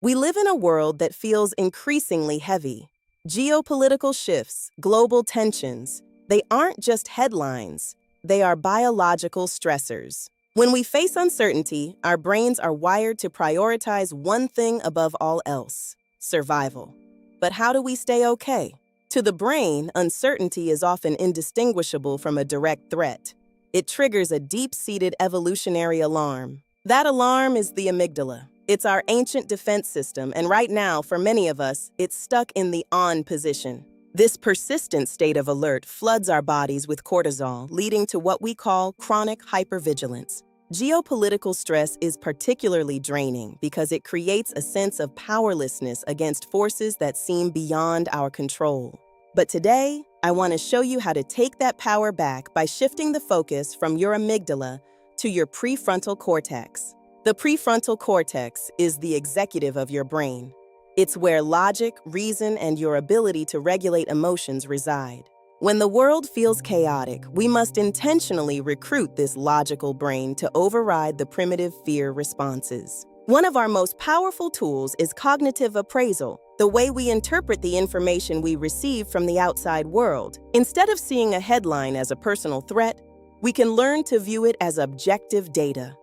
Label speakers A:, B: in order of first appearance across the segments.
A: We live in a world that feels increasingly heavy. Geopolitical shifts, global tensions, they aren't just headlines, they are biological stressors. When we face uncertainty, our brains are wired to prioritize one thing above all else: survival. But how do we stay okay? To the brain, uncertainty is often indistinguishable from a direct threat. It triggers a deep-seated evolutionary alarm. That alarm is the amygdala. It's our ancient defense system, and right now, for many of us, it's stuck in the on position. This persistent state of alert floods our bodies with cortisol, leading to what we call chronic hypervigilance. Geopolitical stress is particularly draining because it creates a sense of powerlessness against forces that seem beyond our control. But today, I want to show you how to take that power back by shifting the focus from your amygdala to your prefrontal cortex. The prefrontal cortex is the executive of your brain. It's where logic, reason, and your ability to regulate emotions reside. When the world feels chaotic, we must intentionally recruit this logical brain to override the primitive fear responses. One of our most powerful tools is cognitive appraisal, the way we interpret the information we receive from the outside world. Instead of seeing a headline as a personal threat, we can learn to view it as objective data.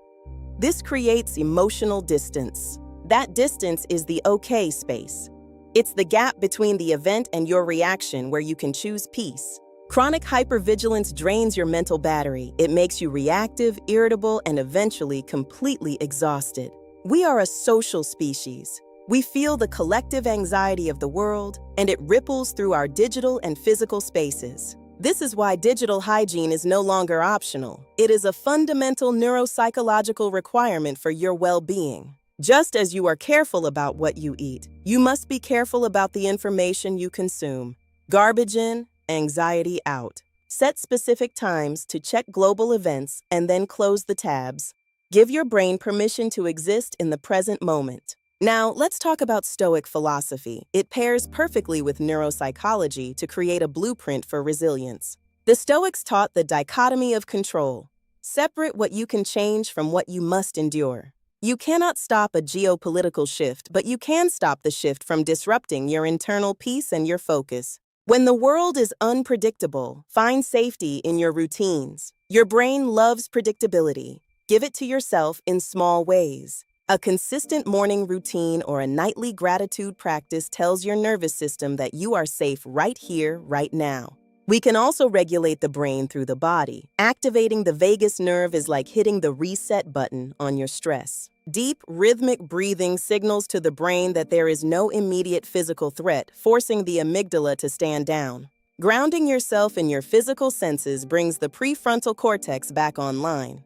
A: This creates emotional distance. That distance is the okay space. It's the gap between the event and your reaction where you can choose peace. Chronic hypervigilance drains your mental battery. It makes you reactive, irritable, and eventually completely exhausted. We are a social species. We feel the collective anxiety of the world, and it ripples through our digital and physical spaces. This is why digital hygiene is no longer optional. It is a fundamental neuropsychological requirement for your well-being. Just as you are careful about what you eat, you must be careful about the information you consume. Garbage in, anxiety out. Set specific times to check global events and then close the tabs. Give your brain permission to exist in the present moment. Now, let's talk about Stoic philosophy. It pairs perfectly with neuropsychology to create a blueprint for resilience. The Stoics taught the dichotomy of control. Separate what you can change from what you must endure. You cannot stop a geopolitical shift, but you can stop the shift from disrupting your internal peace and your focus. When the world is unpredictable, find safety in your routines. Your brain loves predictability. Give it to yourself in small ways. A consistent morning routine or a nightly gratitude practice tells your nervous system that you are safe right here, right now. We can also regulate the brain through the body. Activating the vagus nerve is like hitting the reset button on your stress. Deep, rhythmic breathing signals to the brain that there is no immediate physical threat, forcing the amygdala to stand down. Grounding yourself in your physical senses brings the prefrontal cortex back online.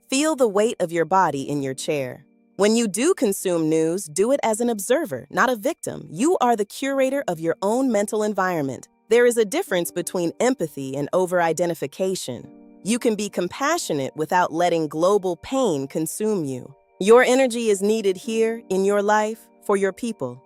A: Feel the weight of your body in your chair. When you do consume news, do it as an observer, not a victim. You are the curator of your own mental environment. There is a difference between empathy and over-identification. You can be compassionate without letting global pain consume you. Your energy is needed here, in your life, for your people.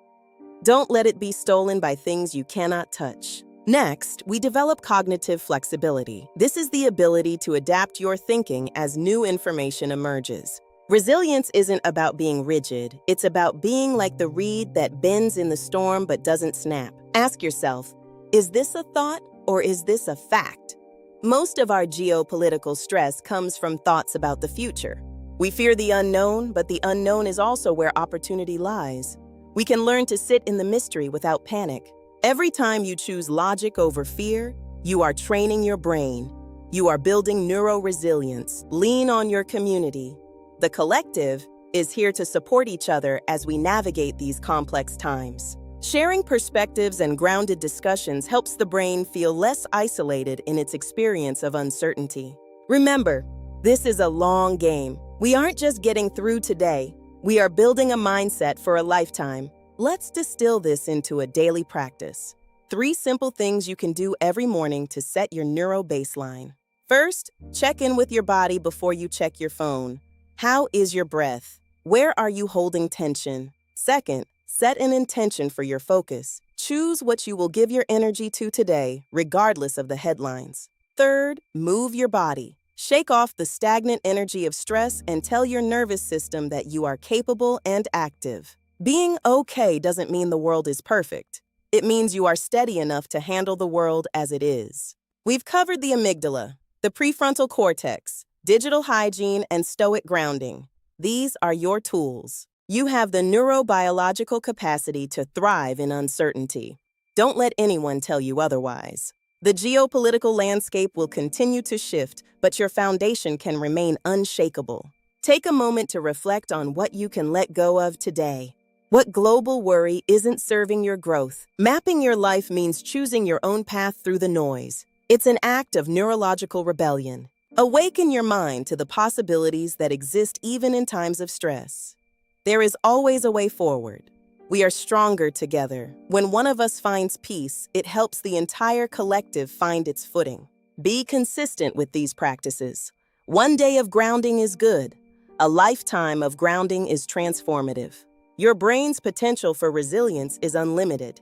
A: Don't let it be stolen by things you cannot touch. Next, we develop cognitive flexibility. This is the ability to adapt your thinking as new information emerges. Resilience isn't about being rigid. It's about being like the reed that bends in the storm but doesn't snap. Ask yourself, is this a thought or is this a fact? Most of our geopolitical stress comes from thoughts about the future. We fear the unknown, but the unknown is also where opportunity lies. We can learn to sit in the mystery without panic. Every time you choose logic over fear, you are training your brain. You are building neuro-resilience. Lean on your community. The collective is here to support each other as we navigate these complex times. Sharing perspectives and grounded discussions helps the brain feel less isolated in its experience of uncertainty. Remember, this is a long game. We aren't just getting through today. We are building a mindset for a lifetime. Let's distill this into a daily practice. 3 simple things you can do every morning to set your neuro baseline. First, check in with your body before you check your phone. How is your breath? Where are you holding tension? Second, set an intention for your focus. Choose what you will give your energy to today, regardless of the headlines. Third, move your body. Shake off the stagnant energy of stress and tell your nervous system that you are capable and active. Being okay doesn't mean the world is perfect. It means you are steady enough to handle the world as it is. We've covered the amygdala, the prefrontal cortex, digital hygiene, and stoic grounding. These are your tools. You have the neurobiological capacity to thrive in uncertainty. Don't let anyone tell you otherwise. The geopolitical landscape will continue to shift, but your foundation can remain unshakable. Take a moment to reflect on what you can let go of today. What global worry isn't serving your growth? Mapping your life means choosing your own path through the noise. It's an act of neurological rebellion. Awaken your mind to the possibilities that exist even in times of stress. There is always a way forward. We are stronger together. When one of us finds peace, it helps the entire collective find its footing. Be consistent with these practices. One day of grounding is good. A lifetime of grounding is transformative. Your brain's potential for resilience is unlimited.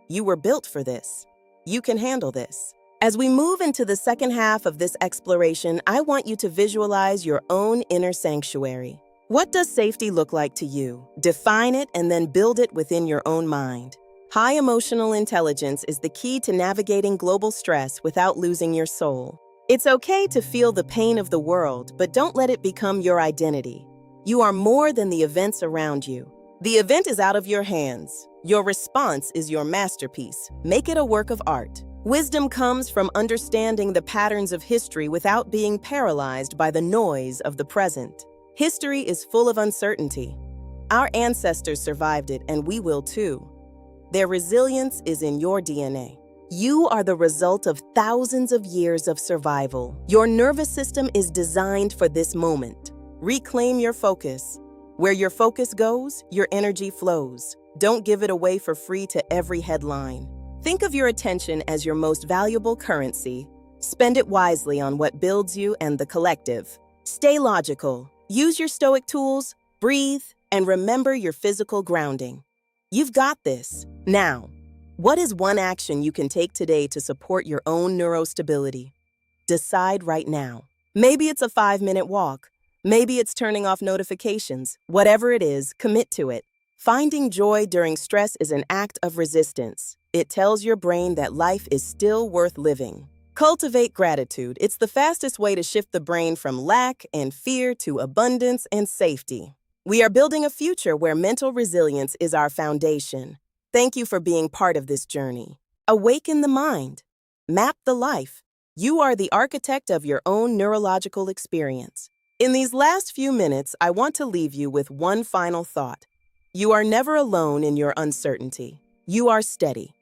A: You were built for this. You can handle this. As we move into the second half of this exploration, I want you to visualize your own inner sanctuary. What does safety look like to you? Define it and then build it within your own mind. High emotional intelligence is the key to navigating global stress without losing your soul. It's okay to feel the pain of the world, but don't let it become your identity. You are more than the events around you. The event is out of your hands. Your response is your masterpiece. Make it a work of art. Wisdom comes from understanding the patterns of history without being paralyzed by the noise of the present. History is full of uncertainty. Our ancestors survived it, and we will too. Their resilience is in your DNA. You are the result of thousands of years of survival. Your nervous system is designed for this moment. Reclaim your focus. Where your focus goes, your energy flows. Don't give it away for free to every headline. Think of your attention as your most valuable currency. Spend it wisely on what builds you and the collective. Stay logical. Use your stoic tools, breathe, and remember your physical grounding. You've got this. Now, what is one action you can take today to support your own neurostability? Decide right now. Maybe it's a 5-minute walk. Maybe it's turning off notifications. Whatever it is, commit to it. Finding joy during stress is an act of resistance. It tells your brain that life is still worth living. Cultivate gratitude. It's the fastest way to shift the brain from lack and fear to abundance and safety. We are building a future where mental resilience is our foundation. Thank you for being part of this journey. Awaken the mind. Map the life. You are the architect of your own neurological experience. In these last few minutes, I want to leave you with one final thought. You are never alone in your uncertainty. You are steady.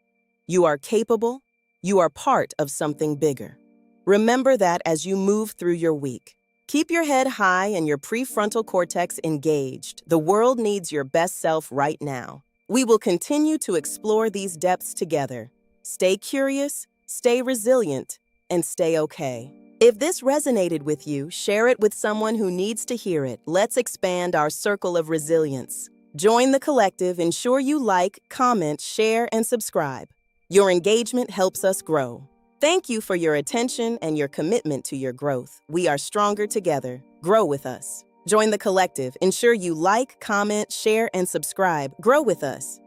A: You are capable. You are part of something bigger. Remember that as you move through your week. Keep your head high and your prefrontal cortex engaged. The world needs your best self right now. We will continue to explore these depths together. Stay curious, stay resilient, and stay okay. If this resonated with you, share it with someone who needs to hear it. Let's expand our circle of resilience. Join the collective. Ensure you like, comment, share, and subscribe. Your engagement helps us grow. Thank you for your attention and your commitment to your growth. We are stronger together. Grow with us. Join the collective. Ensure you like, comment, share, and subscribe. Grow with us.